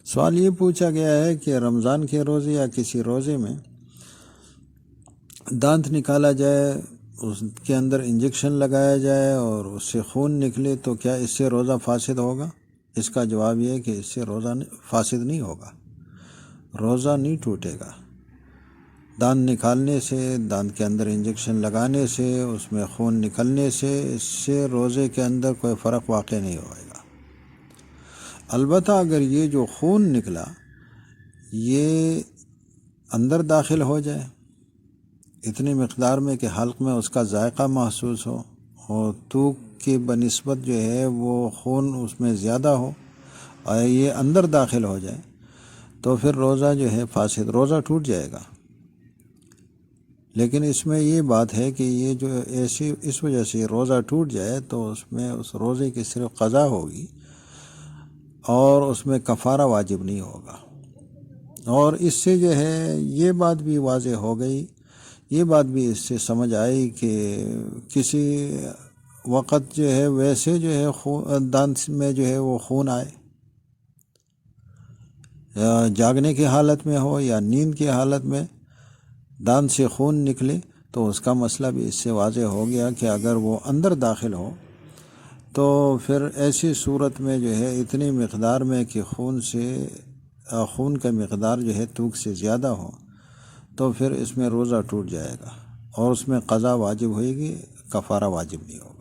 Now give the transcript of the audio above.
سوال یہ پوچھا گیا ہے کہ رمضان کے روزے یا کسی روزے میں دانت نکالا جائے، اس کے اندر انجیکشن لگایا جائے اور اس سے خون نکلے تو کیا اس سے روزہ فاسد ہوگا؟ اس کا جواب یہ ہے کہ اس سے روزہ فاسد نہیں ہوگا، روزہ نہیں ٹوٹے گا۔ دانت نکالنے سے، دانت کے اندر انجیکشن لگانے سے، اس میں خون نکلنے سے، اس سے روزے کے اندر کوئی فرق واقع نہیں ہوئے گا۔ البتہ اگر یہ جو خون نکلا یہ اندر داخل ہو جائے اتنی مقدار میں کہ حلق میں اس کا ذائقہ محسوس ہو اور تھوک کی بنسبت جو ہے وہ خون اس میں زیادہ ہو اور یہ اندر داخل ہو جائے تو پھر روزہ جو ہے فاسد، روزہ ٹوٹ جائے گا۔ لیکن اس میں یہ بات ہے کہ یہ جو ایسی اس وجہ سے روزہ ٹوٹ جائے تو اس میں اس روزے کی صرف قضا ہوگی اور اس میں کفارہ واجب نہیں ہوگا۔ اور اس سے جو ہے یہ بات بھی واضح ہو گئی، یہ بات بھی اس سے سمجھ آئی کہ کسی وقت جو ہے ویسے جو ہے دانت میں جو ہے وہ خون آئے، یا جاگنے کی حالت میں ہو یا نیند کی حالت میں دانت سے خون نکلے تو اس کا مسئلہ بھی اس سے واضح ہو گیا کہ اگر وہ اندر داخل ہو تو پھر ایسی صورت میں جو ہے اتنی مقدار میں کہ خون کا مقدار جو ہے تھوک سے زیادہ ہو تو پھر اس میں روزہ ٹوٹ جائے گا اور اس میں قضا واجب ہوئے گی، کفارہ واجب نہیں ہوگا۔